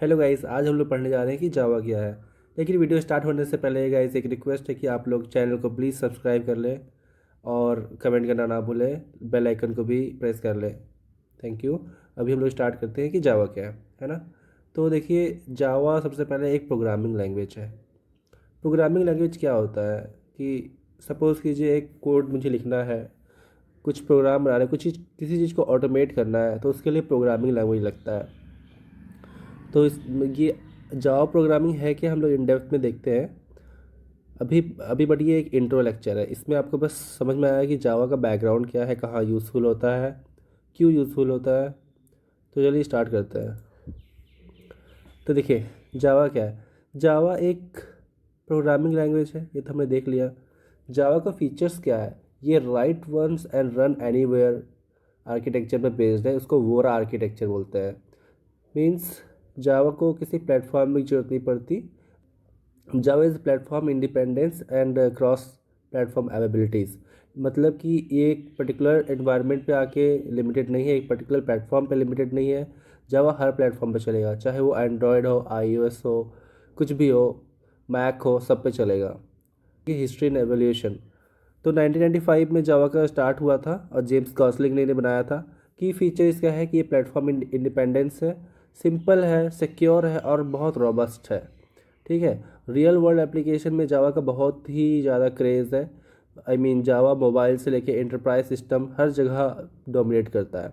Hello guys, आज हम लोग पढ़ने जा रहे हैं कि जावा क्या है। लेकिन वीडियो स्टार्ट होने से पहले गाइस एक रिक्वेस्ट है कि आप लोग चैनल को प्लीज़ सब्सक्राइब कर लें और कमेंट करना ना भूलें, बेल आइकन को भी प्रेस कर लें। Thank you. अभी हम लोग स्टार्ट करते हैं कि जावा क्या है ना। तो देखिए, जावा सबसे पहले एक प्रोग्रामिंग लैंग्वेज है। प्रोग्रामिंग लैंग्वेज क्या होता है कि सपोज़ कीजिए एक कोड मुझे लिखना है, कुछ प्रोग्राम बनाना है, कुछ चीज़ किसी चीज़ को ऑटोमेट करना है, तो उसके लिए प्रोग्रामिंग लैंग्वेज लगता है। तो इस ये जावा प्रोग्रामिंग है कि हम लोग इन डेप्थ में देखते हैं अभी अभी। बट ये एक इंट्रो लेक्चर है, इसमें आपको बस समझ में आया कि जावा का बैकग्राउंड क्या है, कहाँ यूज़फुल होता है, क्यों यूज़फुल होता है। तो चलिए स्टार्ट करते हैं। तो देखिए, जावा क्या है। जावा एक प्रोग्रामिंग लैंग्वेज है, ये तो हमने देख लिया। जावा का फीचर्स क्या है, ये write once and run anywhere architecture पे बेस्ड है। उसको वोरा आर्किटेक्चर बोलते हैं। मीन्स जावा को किसी प्लेटफॉर्म की जरूरत नहीं पड़ती। Java is platform independence and cross platform availabilities. मतलब कि ये एक पर्टिकुलर एनवायरनमेंट पे आके लिमिटेड नहीं है, एक पर्टिकुलर प्लेटफॉर्म पे लिमिटेड नहीं है। जावा हर प्लेटफॉर्म पे चलेगा, चाहे वो एंड्रॉयड हो, आईओएस हो, कुछ भी हो, मैक हो, सब पे चलेगा। कि हिस्ट्री एंड एवोल्यूशन, तो 1995 में जावा का स्टार्ट हुआ था और जेम्स गॉसलिंग ने बनाया था। की फीचर इसका है कि ये प्लेटफॉर्म इंडिपेंडेंस है, सिंपल है, सिक्योर है और बहुत रोबस्ट है। ठीक है। रियल वर्ल्ड एप्लीकेशन में जावा का बहुत ही ज़्यादा क्रेज़ है। जावा मोबाइल से लेके एंटरप्राइज सिस्टम हर जगह डोमिनेट करता है।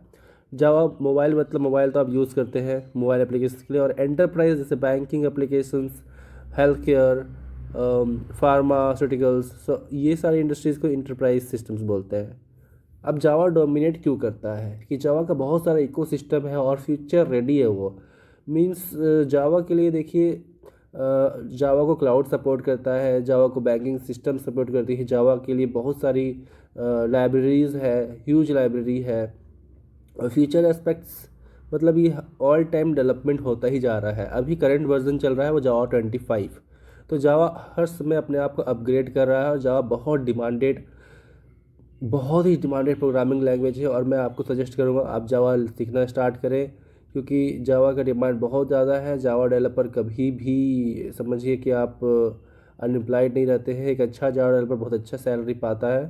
जावा मोबाइल मतलब मोबाइल तो आप यूज़ करते हैं मोबाइल एप्लीकेशन के लिए, और एंटरप्राइज जैसे banking applications, health care, pharmaceuticals, ये सारी इंडस्ट्रीज़ को इंटरप्राइज सिस्टम्स बोलते हैं। अब जावा डोमिनेट क्यों करता है कि जावा का बहुत सारा इकोसिस्टम है और फ्यूचर रेडी है वो। मींस जावा के लिए देखिए, जावा को क्लाउड सपोर्ट करता है, जावा को बैंकिंग सिस्टम सपोर्ट करती है, जावा के लिए बहुत सारी लाइब्रेरीज़ है, ह्यूज लाइब्रेरी है। और फ्यूचर एस्पेक्ट्स मतलब ये ऑल टाइम डेवलपमेंट होता ही जा रहा है। अभी करंट वर्जन चल रहा है वो जावा 25। तो जावा हर समय अपने आप को अपग्रेड कर रहा है, और जावा बहुत ही डिमांडेड प्रोग्रामिंग लैंग्वेज है। और मैं आपको सजेस्ट करूँगा आप जावा सीखना स्टार्ट करें, क्योंकि जावा का डिमांड बहुत ज़्यादा है। जावा डेवलपर कभी भी समझिए कि आप अनएम्प्लॉयड नहीं रहते हैं। एक अच्छा जावा डेवलपर बहुत अच्छा सैलरी पाता है।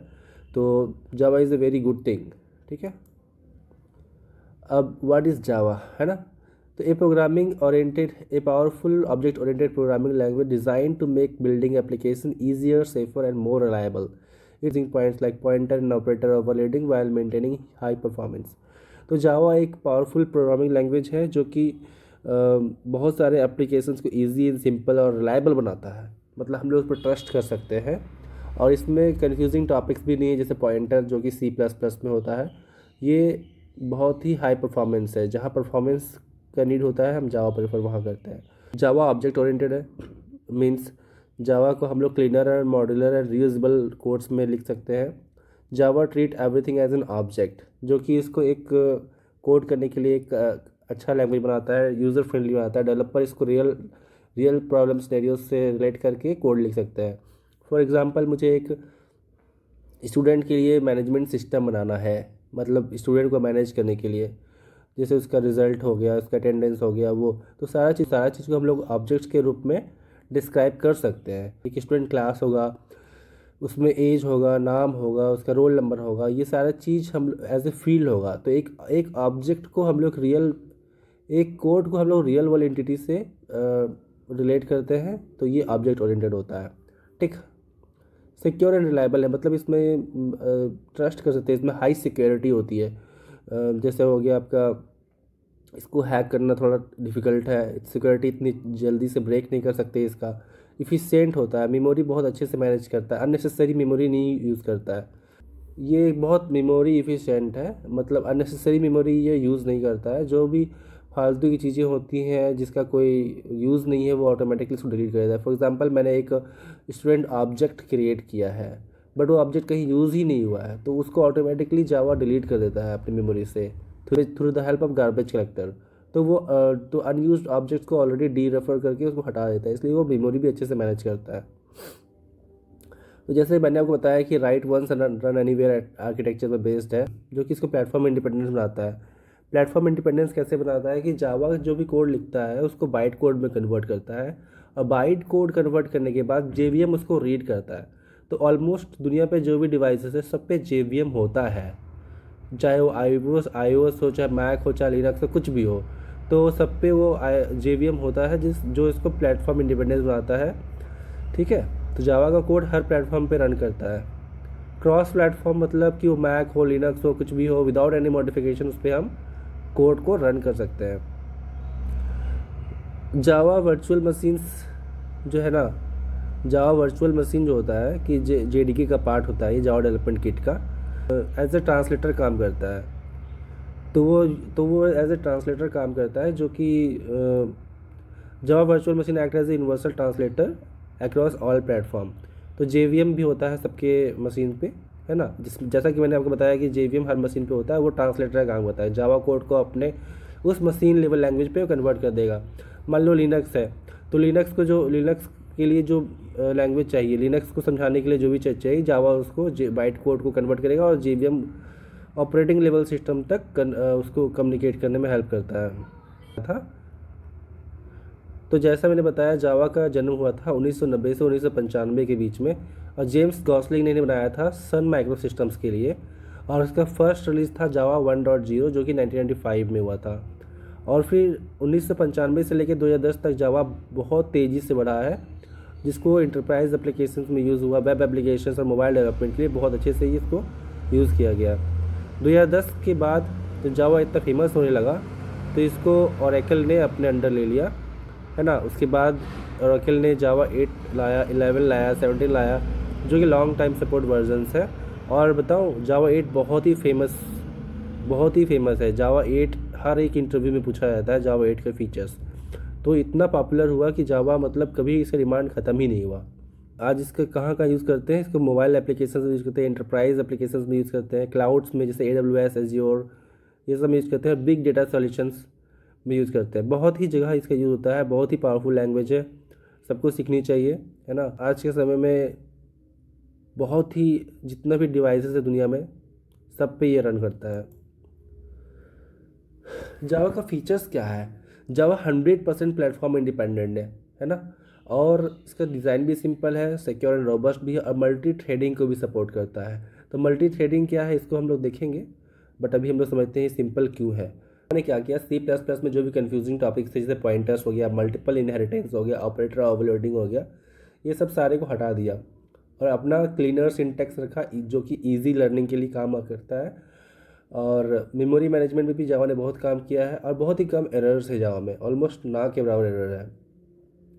तो Java is a very good thing. ठीक है। अब व्हाट इज़ जावा, है ना। तो a powerful object oriented programming language design to make building application easier, safer and more reliable using points like pointer and operator overloading while maintaining high performance. तो Java एक powerful programming language है जो कि बहुत सारे applications को easy and simple और reliable बनाता है। मतलब हम लोग उस पर ट्रस्ट कर सकते हैं। और इसमें कन्फ्यूजिंग टॉपिक्स भी नहीं है, जैसे पॉइंटर जो कि C++ में होता है। ये बहुत ही हाई परफॉर्मेंस है, जहाँ परफॉर्मेंस का नीड होता है हम जावा प्रेफर वहाँ करते हैं। जावा ऑब्जेक्ट ओरिएंटेड है। मीन्स जावा को हम लोग cleaner and modular and reusable codes में लिख सकते हैं। Java treat everything as an object, जो कि इसको एक कोड करने के लिए एक अच्छा लैंग्वेज बनाता है, यूज़र फ्रेंडली बनाता है। डेवलपर इसको रियल रियल प्रॉब्लम सिनेरियोज से रिलेट करके कोड लिख सकते हैं। फॉर एग्जांपल, मुझे एक स्टूडेंट के लिए मैनेजमेंट सिस्टम बनाना है, मतलब स्टूडेंट को मैनेज करने के लिए, जैसे उसका रिजल्ट हो गया, उसका अटेंडेंस हो गया, वो तो सारा चीज़ को हम लोग ऑब्जेक्ट्स के रूप में डिस्क्राइब कर सकते हैं। एक स्टूडेंट क्लास होगा, उसमें एज होगा, नाम होगा, उसका रोल नंबर होगा, ये सारा चीज़ हम एज ए फील्ड होगा। तो एक एक ऑब्जेक्ट को हम लोग रियल एक कोड को हम लोग रियल वर्ल्ड एंटिटी से रिलेट करते हैं, तो ये ऑब्जेक्ट ओरिएंटेड होता है। ठीक। सिक्योर एंड रिलायबल है, मतलब इसमें ट्रस्ट कर सकते हैं, इसमें हाई सिक्योरिटी होती है। जैसे हो गया आपका, इसको हैक करना थोड़ा डिफ़िकल्ट है, सिक्योरिटी इतनी जल्दी से ब्रेक नहीं कर सकते इसका। इफ़िशियंट होता है, मेमोरी बहुत अच्छे से मैनेज करता है, अननेसेसरी मेमोरी नहीं यूज़ करता है। ये बहुत मेमोरी इफ़िशियंट है, मतलब अननेसेसरी मेमोरी ये यूज़ नहीं करता है। जो भी फालतू की चीज़ें होती हैं जिसका कोई यूज़ नहीं है, वो ऑटोमेटिकली उसको डिलीट कर देता है। फॉर एग्जांपल, मैंने एक स्टूडेंट ऑब्जेक्ट क्रिएट किया है, बट वो ऑब्जेक्ट कहीं यूज़ ही नहीं हुआ है, तो उसको ऑटोमेटिकली जावा डिलीट कर देता है अपनी मेमोरी से through the help of garbage collector. तो वो तो अनयूज्ड ऑब्जेक्ट्स को ऑलरेडी डी रेफर करके उसको हटा देता है, इसलिए वो मेमोरी भी अच्छे से मैनेज करता है। तो जैसे मैंने आपको बताया कि write once run anywhere architecture पर बेस्ड है, जो कि इसको प्लेटफॉर्म इंडिपेंडेंस बनाता है। प्लेटफॉर्म इंडिपेंडेंस कैसे बनाता है कि जावा जो भी कोड लिखता है उसको बाइट कोड में कन्वर्ट करता है, और बाइट कोड कन्वर्ट करने के बाद जेवीएम उसको रीड करता है। तो ऑलमोस्ट दुनिया पे जो भी डिवाइसेस है सब पे जेवीएम होता है, चाहे वो आईओएस हो, चाहे मैक हो, चाहे लिनक्स हो, कुछ भी हो, तो सब पे वो जेवीएम होता है जो इसको प्लेटफॉर्म इंडिपेंडेंस बनाता है। ठीक है, तो जावा का कोड हर प्लेटफॉर्म पे रन करता है। क्रॉस प्लेटफॉर्म मतलब कि वो मैक हो, लिनक्स हो, कुछ भी हो, विदाउट एनी मॉडिफिकेशन उस पर हम कोड को रन कर सकते हैं। जावा वर्चुअल मशीन्स जो है ना, जावा वर्चुअल मशीन जो होता है कि जेडीके का पार्ट होता है, ये जावा डेवलपमेंट किट का एज ए ट्रांसलेटर काम करता है। तो वो एज ए ट्रांसलेटर काम करता है, जो कि Java virtual machine act as a universal translator across all platform. तो जेवीएम भी होता है सबके मशीन पे, है ना, जैसा कि मैंने आपको बताया कि जेवीएम हर मशीन पे होता है, वो ट्रांसलेटर का काम होता है, जावा कोड को अपने उस मशीन लेवल लैंग्वेज पे कन्वर्ट कर देगा। मान लो लिनक्स है, तो लिनक्स के लिए जो लैंग्वेज चाहिए, लिनक्स को समझाने के लिए जो भी चाहिए, जावा उसको बाइट कोड को कन्वर्ट करेगा और जेवीएम ऑपरेटिंग लेवल सिस्टम तक उसको कम्युनिकेट करने में हेल्प करता है था। तो जैसा मैंने बताया, जावा का जन्म हुआ था 1990 से 1995 के बीच में, और जेम्स गॉसलिंग ने बनाया था सन माइक्रो सिस्टम्स के लिए, और उसका फर्स्ट रिलीज़ था जावा 1.0 जो कि 1995 में हुआ था। और फिर 1995 से लेकर 2010 तक जावा बहुत तेज़ी से बढ़ा है, जिसको इंटरप्राइज एप्लीकेशंस में यूज़ हुआ, वेब एप्लीकेशंस और मोबाइल डेवलपमेंट के लिए बहुत अच्छे से इसको यूज़ किया गया। 2010 के बाद जब जावा इतना फेमस होने लगा तो इसको ओरेकल ने अपने अंडर ले लिया, है ना। उसके बाद ओरेकल ने जावा 8 लाया, 11 लाया, 17 लाया, जो कि लॉन्ग टाइम सपोर्ट वर्जन्स है। और बताऊँ, जावा 8 बहुत ही फेमस है। जावा 8 हर एक इंटरव्यू में पूछा जाता है जावा 8 के फीचर्स, तो इतना पॉपुलर हुआ कि जावा मतलब कभी इसका डिमांड ख़त्म ही नहीं हुआ। आज इसका कहाँ यूज़ करते हैं, इसको मोबाइल एप्लीकेशन में यूज़ करते हैं, इंटरप्राइज एप्लीकेशन में यूज़ करते हैं, क्लाउड्स में जैसे AWS, एज़्योर, ये सब में यूज़ करते हैं, बिग डेटा सॉल्यूशंस में यूज़ करते हैं। बहुत ही जगह इसका यूज़ होता है, बहुत ही पावरफुल लैंग्वेज है, सबको सीखनी चाहिए, है ना। आज के समय में बहुत ही जितना भी डिवाइसेस है दुनिया में, सब पे ये रन करता है। जावा का फीचर्स क्या है, जावा 100% प्लेटफॉर्म इंडिपेंडेंट है ना, और इसका डिज़ाइन भी सिंपल है, सिक्योर एंड रोबस्ट भी है, और मल्टी थ्रेडिंग को भी सपोर्ट करता है। तो मल्टी थ्रेडिंग क्या है इसको हम लोग देखेंगे, बट अभी हम लोग समझते हैं सिंपल क्यों है। मैंने क्या किया, C++ में जो भी कंफ्यूजिंग टॉपिक्स थे, जैसे पॉइंटर्स हो गया, मल्टीपल इनहेरिटेंस हो गया, ऑपरेटर ओवरलोडिंग हो गया, ये सब सारे को हटा दिया और अपना क्लीनर सिंटैक्स रखा, जो कि ईजी लर्निंग के लिए काम करता है। और मेमोरी मैनेजमेंट में भी जावा ने बहुत काम किया है, और बहुत ही कम एरर्स है जावा में, ऑलमोस्ट ना के बराबर एरर है।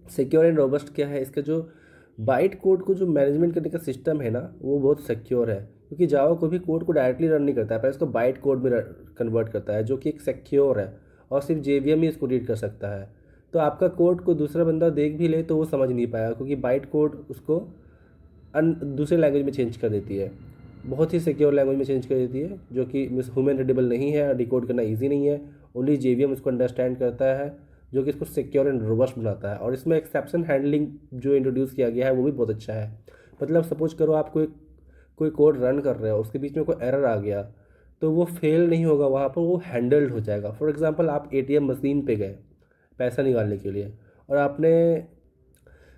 सिक्योर एंड रोबस्ट क्या है, इसका जो बाइट कोड को जो मैनेजमेंट करने का सिस्टम है ना, वो बहुत सिक्योर है, क्योंकि जावा कोई भी कोड को डायरेक्टली रन नहीं करता है, पर इसको बाइट कोड में कन्वर्ट करता है, जो कि एक सिक्योर है, और सिर्फ जेवीएम ही इसको रीड कर सकता है। तो आपका कोड को दूसरा बंदा देख भी ले तो वो समझ नहीं पाएगा, क्योंकि बाइट कोड उसको दूसरे लैंग्वेज में चेंज कर देती है, बहुत ही सिक्योर लैंग्वेज में चेंज कर देती है, जो कि ह्यूमन रीडेबल नहीं है, डिकोड करना इजी नहीं है, ओनली जेवीएम उसको अंडरस्टैंड करता है, जो कि इसको सिक्योर एंड रोबस्ट बनाता है। और इसमें एक्सेप्शन हैंडलिंग जो इंट्रोड्यूस किया गया है वो भी बहुत अच्छा है। मतलब सपोज करो आप कोई कोड रन कर रहे हो, उसके बीच में कोई एरर आ गया, तो वो फेल नहीं होगा, वहाँ पर वो हैंडल्ड हो जाएगा। फॉर एग्जांपल, आप ATM मशीन पे गए पैसा निकालने के लिए, और आपने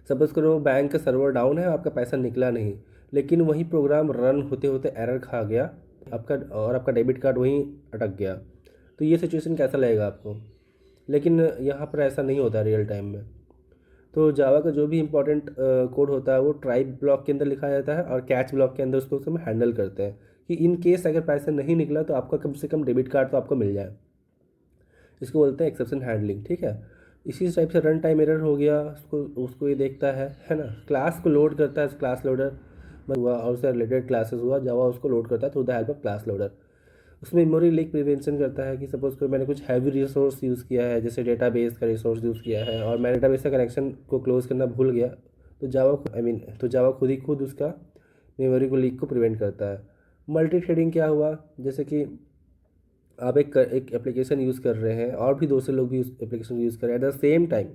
सपोज करो बैंक का सर्वर डाउन है, आपका पैसा निकला नहीं, लेकिन वही प्रोग्राम रन होते होते एरर खा गया आपका डेबिट कार्ड वहीं अटक गया, तो ये सिचुएशन कैसा लगेगा आपको। लेकिन यहाँ पर ऐसा नहीं होता रियल टाइम में। तो जावा का जो भी इंपॉर्टेंट कोड होता है वो ट्राई ब्लॉक के अंदर लिखा जाता है, और कैच ब्लॉक के अंदर उसको हम हैंडल करते हैं कि इन केस अगर पैसा नहीं निकला तो आपका कम से कम डेबिट कार्ड तो आपको मिल जाए। इसको बोलते हैं एक्सेप्शन हैंडलिंग, ठीक है। इसी टाइप से रन टाइम एरर हो गया, उसको ये देखता है ना। क्लास को लोड करता है, क्लास लोडर हुआ, और उससे रिलेटेड क्लासेस हुआ, जावा उसको लोड करता है through the help of class loader. उसमें मेमोरी लीक प्रिवेंशन करता है कि सपोज करो मैंने कुछ हैवी रिसोर्स यूज़ किया है, जैसे डेटाबेस का रिसोर्स यूज़ किया है, और मैं डेटाबेस का कनेक्शन को क्लोज करना भूल गया, तो जावा खुद उसका मेमोरी को लीक को प्रिवेंट करता है। मल्टी थ्रेडिंग क्या हुआ, जैसे कि आप एक एप्लीकेशन यूज़ कर रहे हैं और भी दूसरे लोग भी उस एप्लीकेशन यूज़ कर रहे हैं एट द सेम टाइम,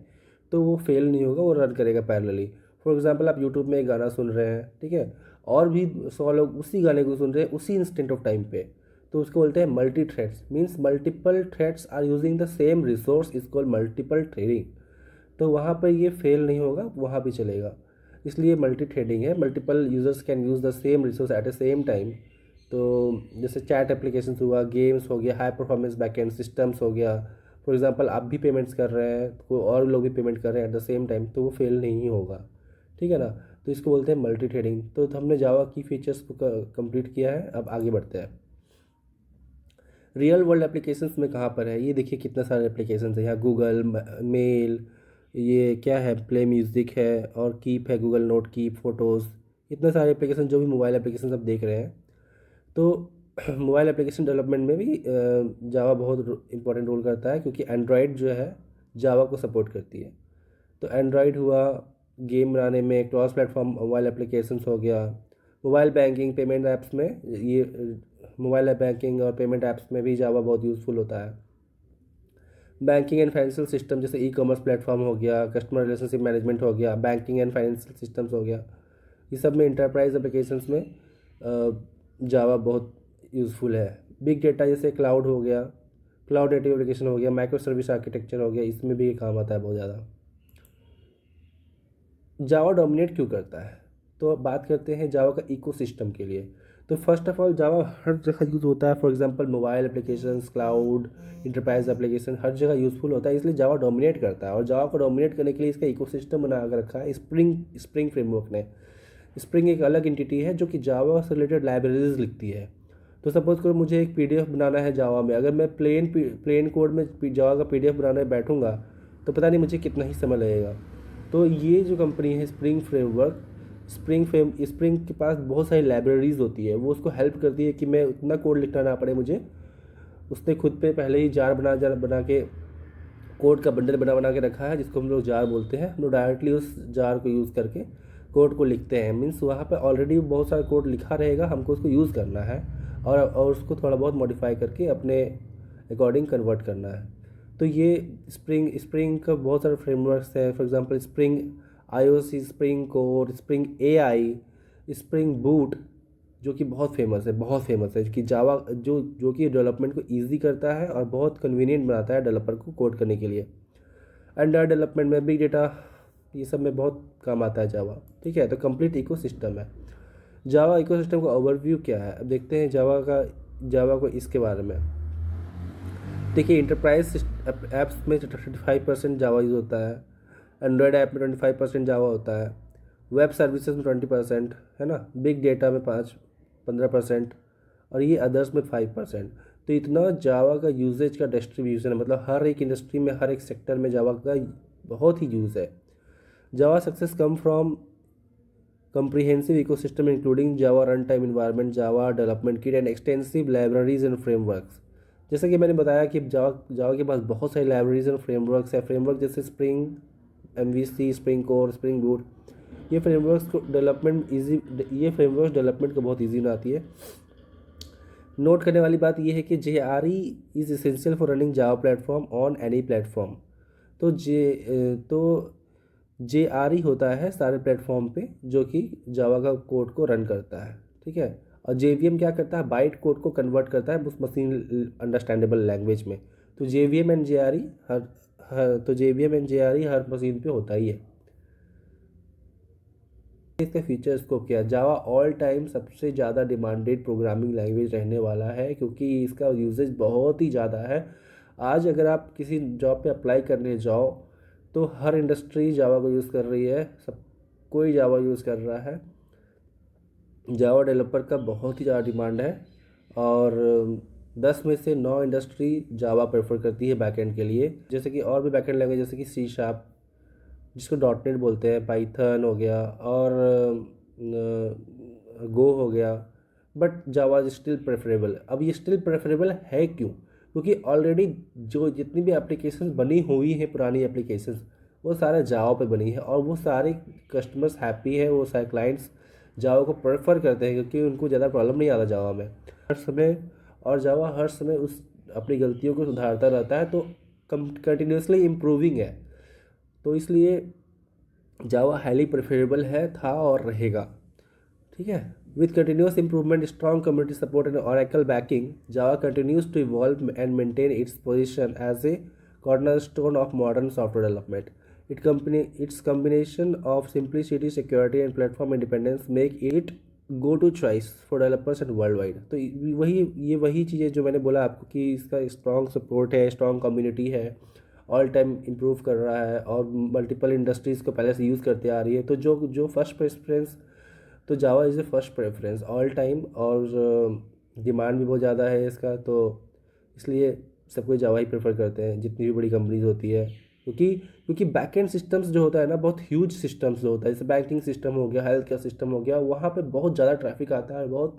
तो वो फेल नहीं होगा, वो रन करेगा पैरेलली। फॉर एग्जांपल, आप यूट्यूब में एक गाना सुन रहे हैं, ठीक है, और भी 100 लोग उसी गाने को सुन रहे हैं उसी इंस्टेंट ऑफ टाइम पे, तो उसको बोलते हैं multi threads, means multiple threads are using the same resource is called multiple threading. तो वहाँ पर ये फेल नहीं होगा, वहाँ भी चलेगा, इसलिए मल्टी थ्रेडिंग है। Multiple users can use the same resource at the same time. तो जैसे चैट एप्लीकेशन हुआ, गेम्स हो गया, हाई परफॉर्मेंस बैकएंड सिस्टम्स हो गया, फॉर एग्जांपल आप भी पेमेंट्स कर रहे हैं, कोई और लोग भी पेमेंट कर रहे हैं एट द सेम टाइम, तो वो फेल नहीं होगा, ठीक है ना। तो इसको बोलते हैं मल्टी थ्रेडिंग। तो हमने जावा की फीचर्स को कंप्लीट किया है, अब आगे बढ़ते हैं। रियल वर्ल्ड एप्लीकेशंस में कहाँ पर है, ये देखिए कितने सारे एप्लीकेशंस हैं यहाँ, गूगल मेल, ये क्या है, प्ले म्यूज़िक है, और कीप है, गूगल नोट कीप, फोटोज़, इतने सारे एप्लीकेशन जो भी मोबाइल एप्लीकेशन आप देख रहे हैं। तो मोबाइल एप्लीकेशन डेवलपमेंट में भी जावा बहुत इंपॉर्टेंट रोल करता है, क्योंकि एंड्रॉयड जो है जावा को सपोर्ट करती है। तो एंड्रॉयड हुआ, गेम बनाने में, क्रॉस प्लेटफॉर्म मोबाइल एप्लीकेशंस हो गया, मोबाइल बैंकिंग पेमेंट ऐप्स में, ये मोबाइल बैंकिंग और पेमेंट ऐप्स में भी जावा बहुत यूज़फुल होता है। बैंकिंग एंड फाइनेंशियल सिस्टम जैसे ई कॉमर्स प्लेटफॉर्म हो गया, कस्टमर रिलेशनशिप मैनेजमेंट हो गया, बैंकिंग एंड फाइनेंशियल सिस्टम्स हो गया, ये सब में इंटरप्राइज एप्लीकेशंस में जावा बहुत यूज़फुल है। बिग डेटा जैसे क्लाउड हो गया, क्लाउड नेटिव एप्लीकेशन हो गया, माइक्रो सर्विस आर्किटेक्चर हो गया, इसमें भी ये काम आता है बहुत ज़्यादा। जावा डोमिनेट क्यों करता है, तो अब बात करते हैं जावा का इकोसिस्टम के लिए। तो फर्स्ट ऑफ ऑल जावा हर जगह यूज़ होता है, for example mobile applications, cloud, enterprise application, हर जगह यूज़फुल होता है, इसलिए जावा डोमिनेट करता है। और जावा को डोमिनेट करने के लिए इसका इकोसिस्टम बना कर रखा है स्प्रिंग फ्रेमवर्क ने। स्प्रिंग एक अलग एंटिटी है जो कि जावा से रिलेटेड लाइब्रेरीज लिखती है। तो सपोज करो मुझे एक पीडीएफ बनाना है जावा में, अगर मैं प्लेन कोड में जावा का पीडीएफ बनाने बैठूंगा तो पता नहीं मुझे कितना ही समय लगेगा। तो ये जो कंपनी है स्प्रिंग फ्रेमवर्क, स्प्रिंग के पास बहुत सारी लाइब्रेरीज होती है, वो उसको हेल्प करती है कि मैं उतना कोड लिखना ना पड़े मुझे। उसने खुद पे पहले ही जार बना के कोड का बंडल बना के रखा है, जिसको हम लोग जार बोलते हैं। हम लोग डायरेक्टली उस जार को यूज़ करके कोड को लिखते हैं, मीन्स वहाँ पे ऑलरेडी बहुत सारा कोड लिखा रहेगा, हमको उसको यूज़ करना है और उसको थोड़ा बहुत मॉडिफाई करके अपने अकॉर्डिंग कन्वर्ट करना है। तो ये स्प्रिंग का बहुत सारे फ्रेमवर्क्स है, for example spring IOC, spring core, spring AI, spring boot, जो कि बहुत फेमस है कि जावा जो कि डेवलपमेंट को ईजी करता है और बहुत कन्वीनियंट बनाता है डेवलपर को कोड करने के लिए। एंड्रॉयड डेवलपमेंट में, बिग डेटा, ये सब में बहुत काम आता है जावा, ठीक है। तो कंप्लीट इकोसिस्टम है। जावा इकोसिस्टम का ओवरव्यू क्या है, अब देखते हैं जावा को इसके बारे में। देखिए इंटरप्राइज ऐप्स में 35% जावा यूज़ होता है, एंड्रॉयड ऐप में 25% जावा होता है, वेब सर्विसेज में 20% है ना, बिग डेटा में 15%, और ये अदर्स में 5%। तो इतना जावा का यूजेज का डिस्ट्रीब्यूशन है, मतलब हर एक इंडस्ट्री में, हर एक सेक्टर में जावा का बहुत ही यूज़ है। Java success come from comprehensive ecosystem including Java runtime environment, Java development kit and extensive libraries and frameworks। जैसा कि मैंने बताया कि जावा के पास बहुत सारी लाइब्रेरीज और फ्रेमवर्क्स है। फ्रेमवर्क जैसे spring MVC, spring core, spring boot, ये फ्रेमवर्क्स को बहुत ईजी बनाती है। नोट करने वाली बात यह है कि JRE is essential for running Java platform on any platform. तो JRE होता है सारे प्लेटफॉर्म पे जो कि जावा का कोड को रन करता है, ठीक है। और JVM क्या करता है, बाइट कोड को कन्वर्ट करता है उस मशीन अंडरस्टैंडेबल लैंग्वेज में। तो JVM and JRE her machine पे होता ही है। इसके फीचर्स को क्या, जावा ऑल टाइम सबसे ज़्यादा डिमांडेड प्रोग्रामिंग लैंग्वेज रहने वाला है, क्योंकि इसका यूजेज बहुत ही ज़्यादा है। आज अगर आप किसी जॉब पे अप्लाई करने जाओ तो हर इंडस्ट्री जावा को यूज़ कर रही है, सब कोई जावा यूज़ कर रहा है। जावा डेवलपर का बहुत ही ज़्यादा डिमांड है, और 10 में से 9 इंडस्ट्री जावा प्रेफर करती है बैकएंड के लिए। जैसे कि और भी बैकएंड लैंग्वेज जैसे कि सी शार्प, जिसको डॉट नेट बोलते हैं, पाइथन हो गया, और गो हो गया, but Java is still preferable. अब ये स्टिल प्रेफरेबल है क्यों, क्योंकि ऑलरेडी जो जितनी भी एप्लीकेशन बनी हुई हैं, पुरानी एप्लीकेशंस, वो सारा जावा पे बनी है, और वो सारे कस्टमर्स हैप्पी है, वो सारे क्लाइंट्स जावा को प्रेफर करते हैं, क्योंकि उनको ज़्यादा प्रॉब्लम नहीं आता जावा में हर समय। और जावा हर समय उस अपनी गलतियों को सुधारता रहता है, तो कंटिन्यूसली इम्प्रूविंग है। तो इसलिए जावा हाईली प्रेफरेबल है, था और रहेगा, ठीक है। With continuous improvement, strong community support, and Oracle backing, Java continues to evolve and maintain its position as a cornerstone of modern software development. Its combination of simplicity, security, and platform independence make it go to choice for developers and world wide. तो वही चीज़ें जो मैंने बोला आपको कि इसका strong support है, स्ट्रॉन्ग कम्युनिटी है, ऑल टाइम इम्प्रूव कर रहा है और मल्टीपल इंडस्ट्रीज़ को पहले से यूज़ करते आ रही है। तो जो फर्स्ट प्रेफरेंस, तो Java is a first preference all time, और डिमांड भी बहुत ज़्यादा है इसका, तो इसलिए सब कोई जावा ही प्रेफर करते हैं जितनी भी बड़ी कंपनीज होती है। क्योंकि बैकएंड सिस्टम्स जो होता है ना, बहुत ह्यूज सिस्टम्स जो होता है, जैसे बैंकिंग सिस्टम हो गया, हेल्थ केयर सिस्टम हो गया, वहाँ पे बहुत ज़्यादा ट्रैफिक आता है, बहुत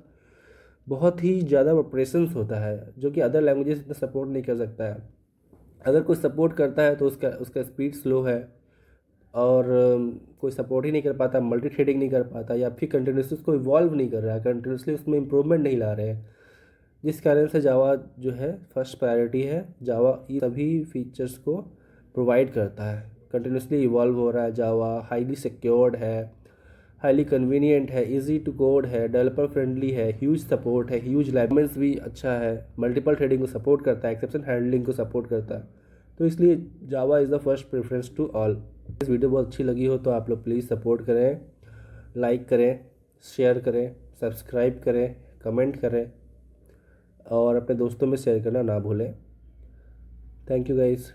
बहुत ही ज़्यादा ऑपरेशंस होता है जो कि अदर लैंग्वेजेस इतना सपोर्ट नहीं कर सकता है। अगर कोई सपोर्ट करता है तो उसका उसका स्पीड स्लो है, और कोई सपोर्ट ही नहीं कर पाता, मल्टी थ्रेडिंग नहीं कर पाता, या फिर कंटिन्यूसली उसको इवॉल्व नहीं कर रहा है, कंटिन्यूसली उसमें इम्प्रूवमेंट नहीं ला रहे हैं, जिस कारण से जावा जो है फर्स्ट प्रायोरिटी है। जावा ये सभी फीचर्स को प्रोवाइड करता है, कंटिन्यूसली इवॉल्व हो रहा है जावा, हाईली सिक्योर्ड है, हाईली कन्वीनियंट है, इजी टू कोड है, डेवलपर फ्रेंडली है, ह्यूज सपोर्ट है, ह्यूज लाइब्रेरीज भी अच्छा है, मल्टीपल थ्रेडिंग को सपोर्ट करता है, एक्सेप्शन हैंडलिंग को सपोर्ट करता है। तो इसलिए Java is the first preference to all. इस वीडियो बहुत अच्छी लगी हो तो आप लोग प्लीज़ सपोर्ट करें, लाइक करें, शेयर करें, सब्सक्राइब करें, कमेंट करें और अपने दोस्तों में शेयर करना ना भूलें। Thank you guys.